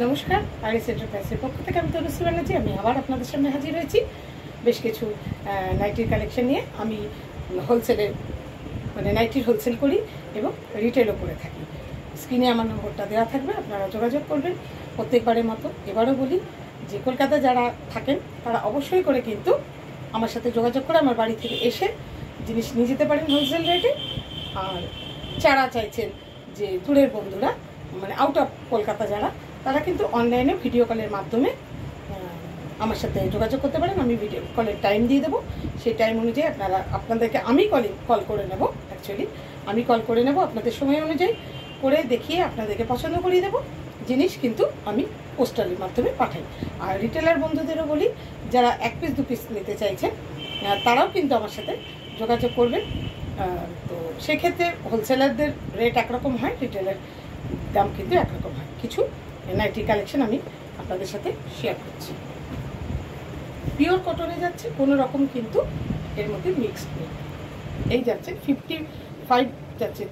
নমস্কার, আরিস এন্টারপ্রাইজের পক্ষ থেকে আমি তনুশ্রী ব্যানার্জি। আমি আবার আপনাদের সামনে হাজির হয়েছি বেশ কিছু নাইটির কালেকশন নিয়ে। আমি হোলসেলের নাইটির হোলসেল করি এবং রিটেলও করে থাকি। স্ক্রিনে আমার নম্বরটা দেওয়া থাকবে, আপনারা যোগাযোগ করবেন। প্রত্যেকবারের মতো এবারও বলি যে কলকাতা যারা থাকেন তারা অবশ্যই করে কিন্তু আমার সাথে যোগাযোগ করে আমার বাড়ি থেকে এসে জিনিস নিয়ে যেতে পারেন হোলসেল রেটে। আর যারা চাইছেন যে দূরের বন্ধুরা আউট অফ কলকাতা যারা, তারা কিন্তু অনলাইনে ভিডিও কলের মাধ্যমে আমার সাথে যোগাযোগ করতে পারেন। আমি ভিডিও কলের টাইম দিয়ে দেবো, সেই টাইম অনুযায়ী আপনাদেরকে আমি কল করে নেব। অ্যাকচুয়ালি আমি কল করে নেব, আপনাদের সময় অনুযায়ী করে দেখিয়ে আপনাদেরকে পছন্দ করিয়ে দেবো। জিনিস কিন্তু আমি পোস্টালের মাধ্যমে পাঠাই। আর রিটেলার বন্ধুদেরও বলি, যারা 1 পিস 2 পিস নিতে চাইছেন তারাও কিন্তু আমার সাথে যোগাযোগ করবেন। তো সেক্ষেত্রে হোলসেলারদের রেট একরকম হয়, রিটেলের দাম কিন্তু একরকম হয়। কিছু নাইটি কালেকশন আমি আপনাদের সাথে শেয়ার করছি। পিওর কটনে যাচ্ছে, কোনো রকম কিন্তু এর মধ্যে মিক্সড নেই। এই যাচ্ছে 55 যাচ্ছে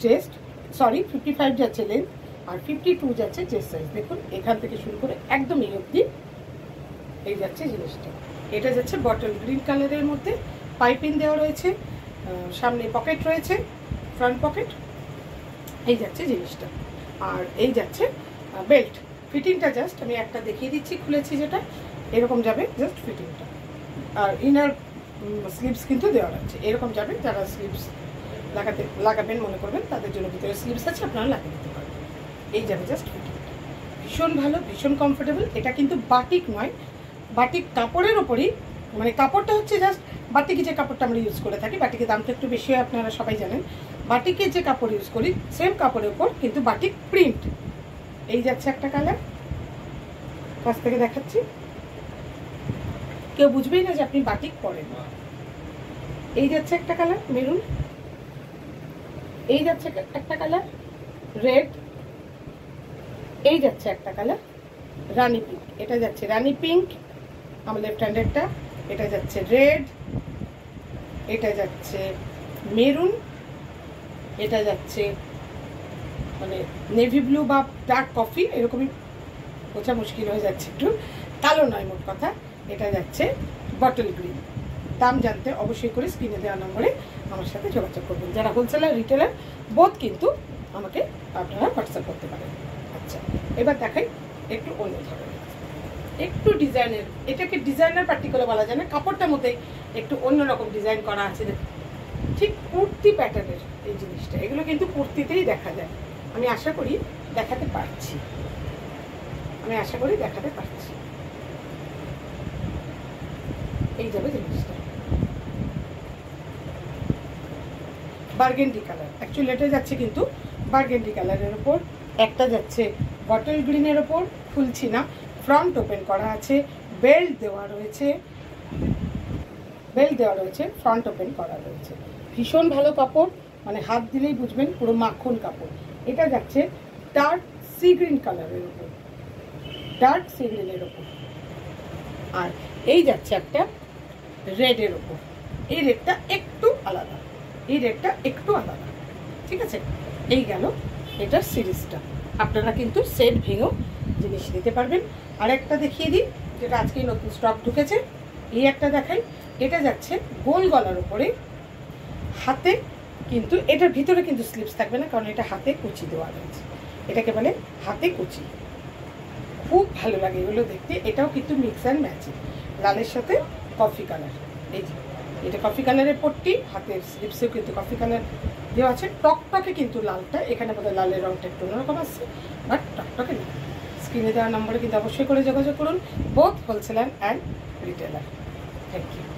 চেস্ট, 55 যাচ্ছে লেন্থ, আর 52 যাচ্ছে চেস্ট সাইজ। দেখুন এখান থেকে শুরু করে একদম এই অবধি এই যাচ্ছে জিনিসটা। এটা যাচ্ছে বটল গ্রিন কালারের মধ্যে, পাইপিং দেওয়া রয়েছে, সামনে পকেট রয়েছে, ফ্রন্ট পকেট। এই যাচ্ছে জিনিসটা। আর এই যাচ্ছে বেল্ট। ফিটিংটা জাস্ট আমি একটা দেখিয়ে দিচ্ছি, খুলেছি যেটা এরকম যাবে জাস্ট ফিটিংটা। আর ইনার স্লিভস কিন্তু দেওয়া আছে, এরকম যাবে। যারা স্লিভস লাগাবেন মনে করবেন তাদের জন্য ভিতরে স্লিভস আছে, আপনারা লাগিয়ে দিতে পারবেন। এই যাবে জাস্ট ফিটিংটা। ভীষণ ভালো, ভীষণ কমফোর্টেবল। এটা কিন্তু বাটিক নয়, বাটিক কাপড়ের ওপরই, কাপড়টা হচ্ছে জাস্ট বাটিকে যে কাপড়টা আমরা ইউজ করে থাকি, বাটিকের দামটা একটু বেশি হয় আপনারা সবাই জানেন। বাটিকের যে কাপড় ইউজ করি সেম কাপড়ের উপর কিন্তু বাটিক প্রিন্ট। এই যাচ্ছে একটা কালার, কাছ থেকে দেখাচ্ছি, কেউ বুঝবেই না যে আপনি বাটিক পরেন। এই যাচ্ছে একটা কালার মেরুন, এই যাচ্ছে একটা কালার রেড, এই যাচ্ছে একটা কালার রানী পিঙ্ক। এটা যাচ্ছে রানী পিঙ্ক আমার লেফট হ্যান্ডেরটা, এটা যাচ্ছে রেড, এটা যাচ্ছে মেরুন, এটা যাচ্ছে নেভি ব্লু বা ডার্ক কফি, এরকমই বোঝা মুশকিল হয়ে যাচ্ছে, একটু কালো নয় মোট কথা। এটা যাচ্ছে বটল গ্রিন। দাম জানতে অবশ্যই করে স্ক্রিনে দেওয়া নম্বরে আমার সাথে যোগাযোগ করবেন। যারা হোলসেলার রিটেলার বোধ কিন্তু আমাকে আপনারা হোয়াটসঅ্যাপ করতে পারেন। আচ্ছা, এবার দেখাই একটু অন্য ধরনের, একটু ডিজাইনের। এটাকে ডিজাইনার পার্টিকুলার বলা যায় না, কাপড়টার মধ্যে একটু অন্যরকম ডিজাইন করা আছে, ঠিক কুর্তি প্যাটার্নের এই জিনিসটা। এগুলো কিন্তু কুর্তিতেই দেখা যায়। আমি আশা করি দেখাতে পারছি, এই যাবে জিনিসটা বার্গেন্ডি কালার। অ্যাকচুয়ালি এটা যাচ্ছে কিন্তু বার্গেন্ডি কালারের ওপর, একটা যাচ্ছে বটল গ্রিনের ওপর, খুলছি না, ফ্রন্ট ওপেন করা আছে, বেল্ট দেওয়া রয়েছে, ফ্রন্ট ওপেন করা রয়েছে। ভীষণ ভালো কাপড়, হাত দিলেই বুঝবেন পুরো মাখন কাপড়। এটা যাচ্ছে ডার্ক সি গ্রিন কালারের ওপর, আর এই যাচ্ছে একটা রেডের ওপর। এই রেডটা একটু আলাদা, ঠিক আছে। এই গেল এটার সিরিজটা। আপনারা কিন্তু সেট ভেঙেও জিনিস নিতে পারবেন। আর একটা দেখিয়ে দিই, যেটা আজকেই নতুন স্টক ঢুকেছে। এই একটা দেখাই, এটা যাচ্ছে গোল গলার উপরে, হাতে কিন্তু এটার ভিতরে কিন্তু স্লিপস থাকবে না, কারণ এটা হাতে কুচি দেওয়া রয়েছে। এটাকে বলে হাতে কুচি, খুব ভালো লাগে এগুলো দেখতে। এটাও কিন্তু মিক্স অ্যান্ড ম্যাচিং, লালের সাথে কফি কালার। এই যে এটা কফি কালারের পট্টি, হাতের স্লিপসেও কিন্তু কফি কালার দেওয়া আছে। টকটকে কিন্তু লালটা, এখানে বোধহয় লালের রঙটা একটু অন্যরকম আসছে, বাট টকটকে লাল। স্ক্রিনে দেওয়া নম্বরে কিন্তু অবশ্যই করে যোগাযোগ করুন, both wholesaler and retailer. Thank you.